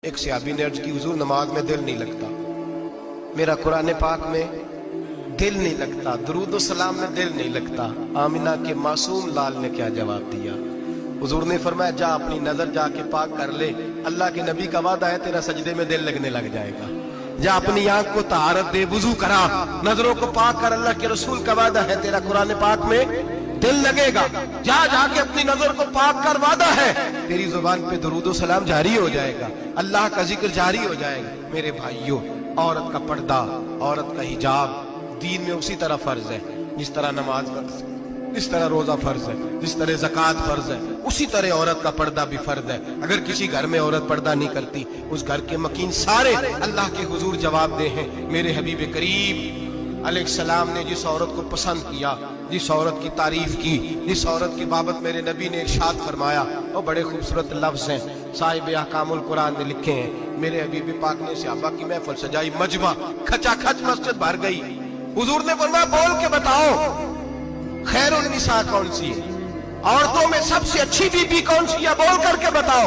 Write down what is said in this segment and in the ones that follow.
ایک صحابی نے عرض کی حضور نماز میں دل نہیں لگتا، میرا قرآن پاک میں دل نہیں لگتا، درود و سلام میں دل نہیں لگتا۔ آمینہ کے معصوم لال نے کیا جواب دیا؟ حضور نے فرمایا جا اپنی نظر جا کے پاک کر لے، اللہ کے نبی کا وعدہ ہے تیرا سجدے میں دل لگنے لگ جائے گا۔ جا اپنی آنکھ کو طہارت دے، وضو کرا، نظروں کو پاک کر، اللہ کے رسول کا وعدہ ہے تیرا قرآن پاک میں دل لگے گا۔ جا جا کے اپنی نظر کو پاک کر، وعدہ ہے تیری زبان پہ درود و سلام جاری ہو جائے گا، اللہ کا ذکر جاری ہو جائے گا۔ میرے بھائیوں، عورت کا پردہ، عورت کا حجاب دین میں اسی طرح فرض ہے جس طرح نماز فرض ہے، جس طرح روزہ فرض ہے، جس طرح زکوٰۃ فرض ہے، اسی طرح عورت کا پردہ بھی فرض ہے۔ اگر کسی گھر میں عورت پردہ نہیں کرتی، اس گھر کے مکین سارے اللہ کے حضور جواب دے ہیں۔ میرے حبیب کریم علیہ السلام نے جس عورت کو پسند کیا، جس عورت کی تعریف کی، جس عورت کی بابت میرے نبی نے ارشاد فرمایا، وہ بڑے خوبصورت لفظ ہیں، صاحب احکام القرآن نے لکھے ہیں۔ میرے حبیب پاک نے صحابہ کی محفل سجائی، مجمع کھچا کھچ مسجد بھر گئی۔ حضور نے فرمایا بول کے بتاؤ خیر النساء کون سی ہے، عورتوں میں سب سے اچھی بی بی کون سی ہے، بول کر کے بتاؤ۔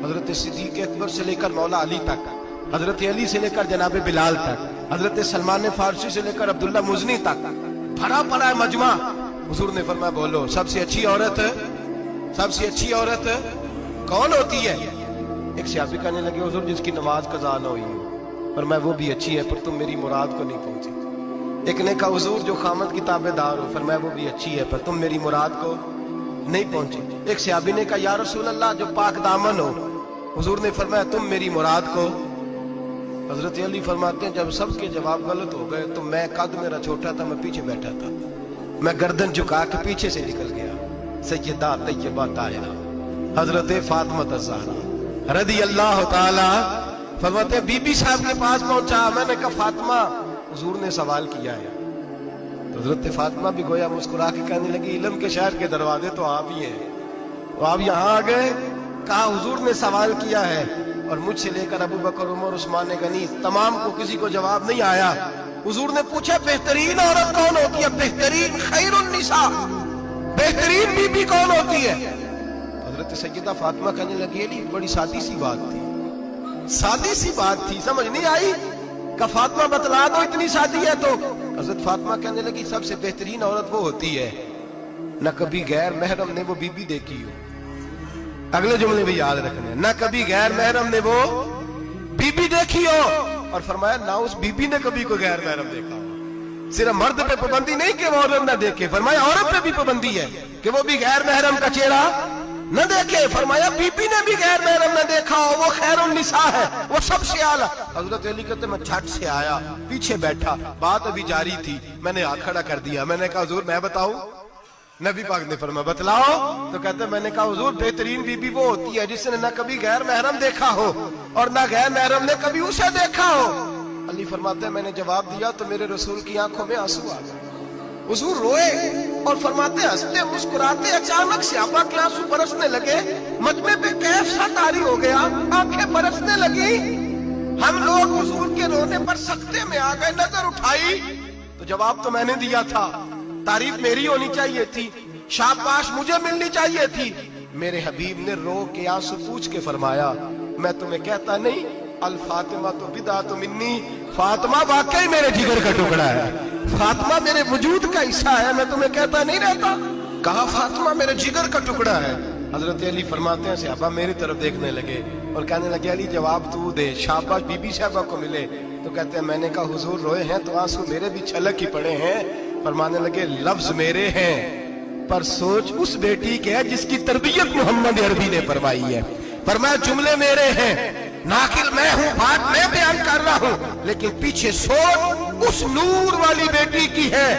حضرت صدیق اکبر سے لے کر مولا علی تک، حضرت علی سے لے کر جناب بلال تک، حضرت سلمان فارسی سے لے کر عبداللہ مزنی تک بھرا پڑا ہے مجمع۔ حضور نے فرمایا بولو سب سے اچھی عورت، سب سے اچھی عورت کون ہوتی ہے؟ ایک صحابی کہنے لگے حضور جس کی نماز قضا نہ ہوئی ہو، فرمایا وہ بھی اچھی ہے پر تم میری مراد کو نہیں پہنچی۔ ایک نے کہا حضور جو خامد کی تابع دار ہو، فرمایا وہ بھی اچھی ہے پر تم میری مراد کو نہیں پہنچی۔ ایک صحابی نے کہا یا رسول اللہ جو پاک دامن ہو، حضور نے فرمایا تم میری مراد کو۔ حضرت علی فرماتے ہیں جب سب کے جواب غلط ہو گئے تو میں قد میرا چھوٹا تھا، میں پیچھے بیٹھا تھا، میں گردن جھکا کے پیچھے سے نکل گیا۔ سیدہ طیبہ طاہرہ حضرت فاطمہ الزہرا رضی اللہ تعالی فرماتے ہیں بی بی صاحب کے پاس پہنچا، میں نے کہا فاطمہ حضور نے سوال کیا ہے۔ تو حضرت فاطمہ بھی گویا مسکرا کے کہنے لگی علم کے شہر کے دروازے تو آپ ہی ہیں، تو آپ یہاں آ گئے۔ کہا حضور نے سوال کیا ہے اور مجھ سے لے کر ابو بکر عمر عثمان غنی تمام کو کسی کو جواب نہیں آیا۔ حضور نے پوچھا بہترین عورت کون ہوتی ہے، بہترین خیر النساء، بہترین بی بی کون ہوتی ہے؟ حضرت سیدہ فاطمہ کہنے لگی علی بڑی سادی سی بات تھی، سادی سی بات تھی، سمجھ نہیں آئی؟ کہ فاطمہ بتلا دو اتنی سادی ہے تو۔ حضرت فاطمہ کہنے لگی سب سے بہترین عورت وہ ہوتی ہے نہ کبھی غیر محرم نے وہ بی بی دیکھی ہو۔ اگلے جملے بھی یاد رکھنے، نہ کبھی غیر محرم نے وہ بی بی دیکھی ہو، اور فرمایا نہ اس بی بی نے کبھی کوئی غیر محرم دیکھا ہو۔ صرف مرد پہ پابندی نہیں کہ وہ عورت نہ دیکھے، فرمایا عورت پہ بھی پابندی ہے کہ وہ بھی غیر محرم کا چہرہ نہ دیکھے۔ فرمایا بی بی نے بھی غیر محرم نہ دیکھا ہو، وہ خیر النساء ہے، وہ سب سے اعلیٰ۔ حضرت علی کہتے میں جھٹ سے آیا، پیچھے بیٹھا، بات ابھی جاری تھی، میں نے ہاتھ کھڑا کر دیا، میں نے کہا حضور میں بتاؤں؟ نبی پاک نے فرمایا بتلاؤ۔ تو کہتے میں نے کہا حضور بہترین بی بی وہ ہوتی ہے جس نے نہ کبھی غیر محرم دیکھا ہو اور نہ غیر محرم نے کبھی اسے دیکھا ہو۔ علی فرماتے ہیں میں نے جواب دیا تو میرے رسول کی آنکھوں میں آنسو آ گئے، حضور روئے اور فرماتے ہنستے مسکراتے اچانک صحابہ کے آنسو برسنے لگے، مجمع پہ کیف سا طاری ہو گیا، آنکھیں برسنے لگی۔ ہم لوگ حضور کے رونے پر سکتے میں آ گئے، نظر اٹھائی تو جواب تو میں نے دیا تھا، تعریف میری ہونی چاہیے تھی، شاباش مجھے ملنی چاہیے تھی۔ میرے حبیب نے رو کے آنسو پوچھ کے فرمایا میں تمہیں کہتا نہیں الفاطمہ تو بدعۃ منی، فاطمہ واقعی میرے جگر کا ٹکڑا ہے، فاطمہ میرے وجود کا حصہ ہے، میں تمہیں کہتا نہیں رہتا؟ کہا فاطمہ میرے جگر کا ٹکڑا ہے۔ حضرت علی فرماتے ہیں صحابہ میری طرف دیکھنے لگے اور کہنے لگے علی جواب تو دے، شاباش بی بی صاحبہ کو ملے۔ تو کہتے ہیں میں نے کہا حضور روئے ہیں تو آنسو میرے بھی چھلک ہی پڑے ہیں۔ فرمانے لگے لفظ میرے ہیں پر سوچ اس بیٹی کے ہے جس کی تربیت محمد عربی نے فرمائی ہے۔ فرمایا جملے میرے ہیں، ناقل میں ہوں، بات میں بیان کر رہا ہوں، لیکن پیچھے سوچ اس نور والی بیٹی کی ہے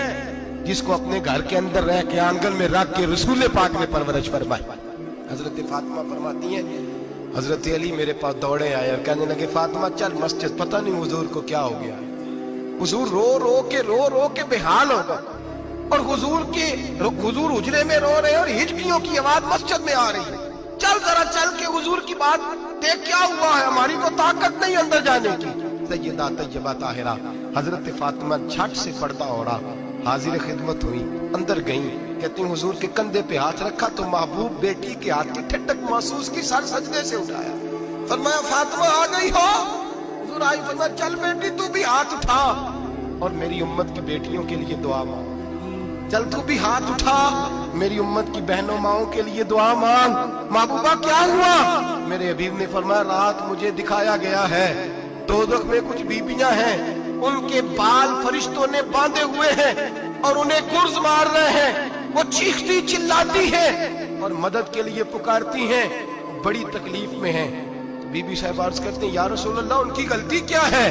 جس کو اپنے گھر کے اندر رہ کے آنگن میں رکھ کے رسول پاک نے پرورش فرمائی۔ حضرت فاطمہ فرماتی ہیں حضرت علی میرے پاس دوڑے آئے اور کہنے لگے فاطمہ چل مسجد، پتہ نہیں حضور کو کیا ہو گیا۔ حضور رو رو کے بحال ہو گئے اور حضور حجرے میں رو رہے ہیں اور ہچکیوں کی آواز مسجد میں آ رہی ہے۔ چل ذرا چل کے حضور کی بات دیکھ کیا ہوا ہے، ہماری کو طاقت نہیں اندر جانے کی۔ سیدہ طیبہ طاہرہ حضرت فاطمہ جھٹ سے پردہ اوڑھا، حاضر خدمت ہوئی، اندر گئیں، کہتی ہیں حضور کے کندھے پہ ہاتھ رکھا تو محبوب بیٹی کے ہاتھ کی ٹھنڈک محسوس کی، سر سجدے سے اٹھایا، फरमाया फातिमा आ गई हो? हुजूर आई, फरमाया चल बेटी तू भी हाथ उठा और मेरी उम्मत की बेटियों के लिए दुआ मांग। चल तू भी हाथ उठा, मेरी उम्मत की बहनों माओं के लिए दुआ मांग। महबूबा क्या हुआ? मेरे हबीब ने फरमाया रात मुझे दिखाया गया है दोज़ख में कुछ बीबियां हैं, उनके बाल फरिश्तों ने बांधे हुए हैं और उन्हें गुर्ज मार रहे हैं। वो चीखती चिल्लाती हैं और मदद के लिए पुकारती हैं, बड़ी तकलीफ में हैं। तो बीबी साहब अर्ज करती हैं या रसूल अल्लाह उनकी गलती क्या है?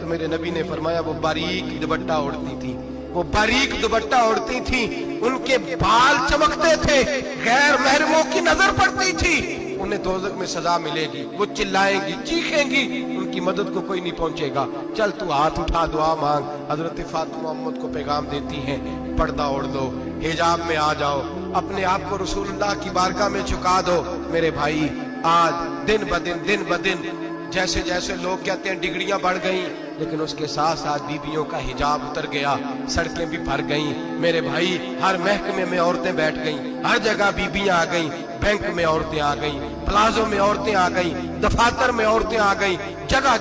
तो मेरे नबी ने फरमाया वो बारीक दुपट्टा ओढ़ती थी, वो बारीक दुपट्टा ओढ़ती थी, उनके बाल चमकते थे, गैर महरमों की नजर पड़ती थी, उन्हें दोज़ख में सजा मिलेगी, वो चिल्लाएंगी चीखेंगी, उनकी मदद को कोई नहीं पहुंचेगा। चल तू हाथ उठा दुआ मांग। हजरत फातिमा उम्मत को पैगाम देती हैं पर्दा ओढ़ दो, हिजाब में आ जाओ, अपने आप को रसूलुल्लाह की बारगाह में झुका दो। मेरे भाई आज दिन ब दिन जैसे जैसे लोग कहते हैं डिग्रियां बढ़ गई, लेकिन उसके साथ साथ बीबियों का हिजाब उतर गया, सड़कें भी भर गईं। मेरे भाई हर महकमे में औरतें बैठ गईं, हर जगह बीबियां आ गईं, बैंक में औरतें आ गईं, प्लाजो में औरतें आ गईं, दफातर में औरतें आ गईं, जगह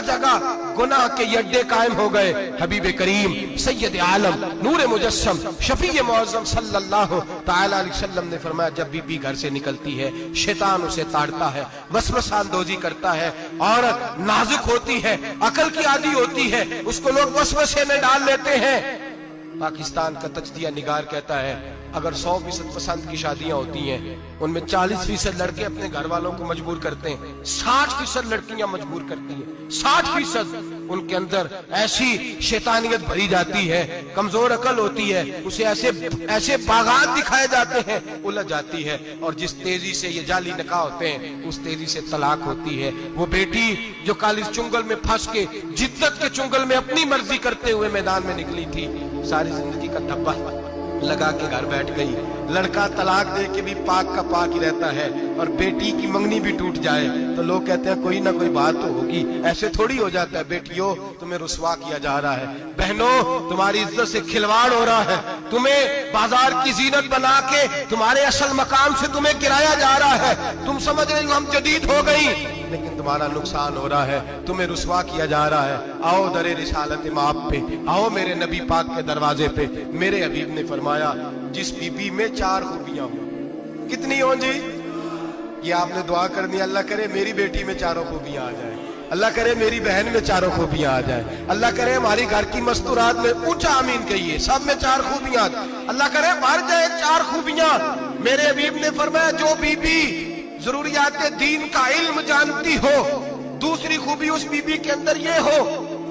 जगह गुनाह के अड्डे कायम हो गए। हबीब करीम सैयद आलम नूर मुजस्सम शफी मुअज़्ज़म सल्लल्लाहु तआला अलैहि वसल्लम ने फरमाया जब बीबी घर से निकलती है शैतान उसे ताड़ता है, वसवसा अंदोजी करता है, औरत नाजुक होती है, अकल की आदी होती है, उसको लोग वसवसे में डाल लेते हैं। पाकिस्तान का तजदिया निगार कहता है अगर 100% पसंद की शादियां होती हैं उनमें 40% लड़के अपने घर वालों को मजबूर करते हैं, 60% लड़कियां मजबूर करती हैं, 60% उनके अंदर ऐसी शैतानियत भरी जाती है, कमजोर अकल होती है, उसे ऐसे बागात दिखाए जाते हैं, उलझ जाती है, और जिस तेजी से ये जाली निकाह होते हैं उस तेजी से तलाक होती है। वो बेटी जो कल इस चुंगल में फंस के जिद्दत के चुंगल में अपनी मर्जी करते हुए मैदान में निकली थी, सारी जिंदगी का धब्बा लगा के घर बैठ गई। लड़का तलाक दे के भी पाक का पाक ही रहता है, और बेटी की मंगनी भी टूट जाए तो लोग कहते हैं कोई ना कोई बात तो होगी। ऐसे थोड़ी हो जाता है। बेटियों तुम्हें रुसवा किया जा रहा है, बहनों तुम्हारी इज्जत से खिलवाड़ हो रहा है, तुम्हें बाजार की जीनत बना के तुम्हारे असल मकाम से तुम्हें गिराया जा रहा है। तुम समझ रही हो हम जदीद हो गई, लेकिन तुम्हारा नुकसान हो रहा है, तुम्हें रुसवा किया जा रहा है। आओ दरे रिसालत माप पे, आओ मेरे नबी पाक के दरवाजे पे। मेरे हबीब ने फरमाया जिस बीबी में 4 खूबियां हो, कितनी हो जी? ये आपने दुआ करनी, अल्लाह करे मेरी बेटी में 4 खूबियां आ जाए, अल्लाह करे मेरी बहन में 4 खूबियां आ जाए, अल्लाह करे हमारी घर की मस्तूरात में ऊंचा आमीन कहिए सब में 4 खूबियां, अल्लाह करे भर जाए 4 खूबियां। मेरे हबीब ने फरमाया जो बीबी जरूरियात दीन का इल्म जानती हो, दूसरी खूबी उस बीबी के अंदर ये हो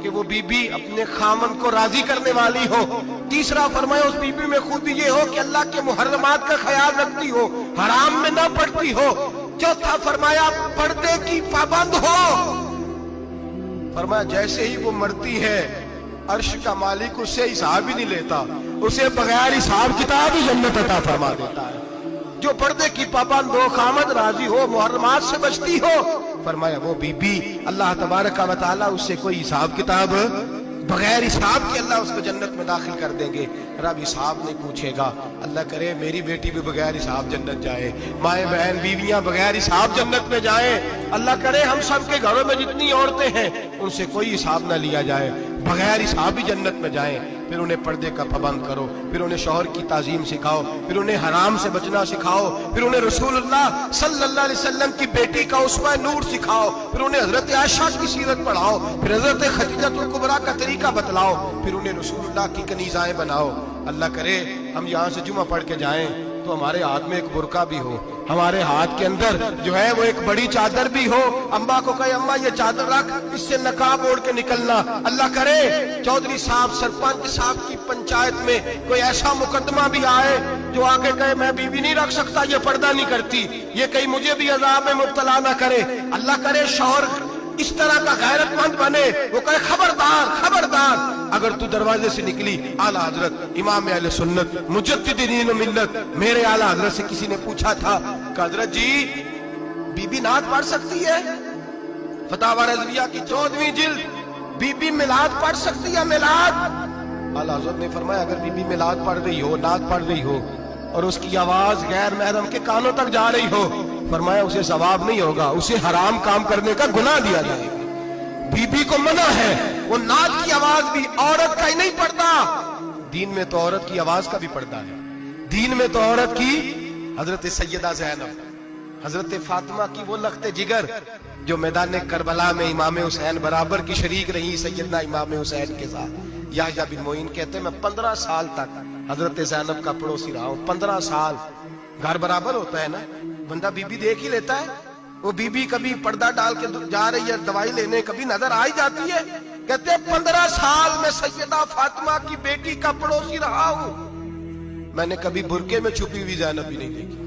कि वो बीबी अपने खामन को राजी करने वाली हो, तीसरा फरमाया उस बीबी में खूबी ये हो कि अल्लाह के मुहर्रमात का ख्याल रखती हो, हराम में ना पड़ती हो, चौथा फरमाया पर्दे की पाबंद हो। फरमाया जैसे ही वो मरती है अर्श का मालिक उससे हिसाब ही नहीं लेता, उसे बगैर हिसाब किताब ही जन्नत अता फरमा देता है। जो पर्दे की पाबंद हो, खामद राजी हो, मुहर्रमात से बचती हो, फरमाया वो बीबी अल्लाह तबारक व तआला उससे कोई हिसाब किताब बगैर हिसाब के अल्लाह उसको जन्नत में दाखिल कर देंगे। रब हिसाब नहीं पूछेगा। अल्लाह करे मेरी बेटी भी बगैर हिसाब जन्नत जाए, माए बहन बीवियां बगैर हिसाब जन्नत में जाए। अल्लाह करे हम सब के घरों में जितनी औरतें हैं उनसे कोई हिसाब ना लिया जाए, बगैर हिसाब ही जन्नत में जाए। फिर उन्हें पर्दे का पाबंद करो, फिर उन्हें शौहर की ताजीम सिखाओ, फिर उन्हें हराम से बचना सिखाओ, फिर उन्हें रसूलुल्लाह सल्लल्लाहु अलैहि वसल्लम की बेटी का उस्वा नूर सिखाओ, फिर उन्हें हजरत आयशा की सीरत पढ़ाओ, फिर हजरत खदीजतुल कुबरा का तरीका बतलाओ, फिर उन्हें रसूलुल्लाह की कनीज़ाएं बनाओ। अल्लाह करे हम यहाँ से जुमा पढ़ के जाएं तो हमारे हाथ में एक बुरका भी हो, हमारे हाथ के अंदर जो है वो एक बड़ी चादर भी हो। अम्मा को कहे अम्मा ये चादर रख, इससे नकाब ओढ़ के निकलना। अल्लाह करे चौधरी साहब सरपंच साहब की पंचायत में कोई ऐसा मुकदमा भी आए जो आके कहे मैं बीवी नहीं रख सकता, ये पर्दा नहीं करती, ये कहीं मुझे भी अजाब में मुब्तला ना करे। अल्लाह करे शौहर इस तरह का गैरतमंद बने, वो कहे खबरदार खबरदार, अगर तू दरवाजे से निकली आला हजरत इमाम अहले सुन्नत मुजद्दिद दीन मिल्लत मेरे आला हजरत से किसी ने पूछा था कि हजरत जी बीबी नात पढ़ सकती है? फतावा रज़विया की 14वीं जिल्द, बीबी मिलाद पढ़ सकती है? मिलाद आला हजरत ने फरमाया अगर बीबी मिलाद पढ़ रही हो, नात पढ़ रही हो और उसकी आवाज गैर महरम के कानों तक जा रही हो फरमाया उसे सवाब नहीं होगा, उसे हराम काम करने का गुनाह दिया जाएगा। बीबी को मना है, वो नाक की आवाज भी औरत का ही नहीं पड़ता, दीन में तो औरत की आवाज का भी पर्दा है। दीन में तो औरत की हजरत सैयदा ज़ैनब, हजरत फातिमा की वो लख्ते जिगर जो मैदान करबला में इमाम हुसैन बराबर की शरीक रही सैयदना इमाम हुसैन के साथ। याह्या बिन मोइन कहते मैं 15 साल तक हजरत ज़ैनब का पड़ोसी रहा हूं। 15 साल, घर बराबर होता है ना, बंदा बीबी देख ही लेता है। वो बीबी कभी पर्दा डाल के जा रही है दवाई लेने, कभी नजर आ ही जाती है। कहते हैं 15 साल में सैयदा फातिमा की बेटी का पड़ोसी रहा हूं, मैंने कभी बुरके में छुपी हुई ज़ैनब भी नहीं देखी।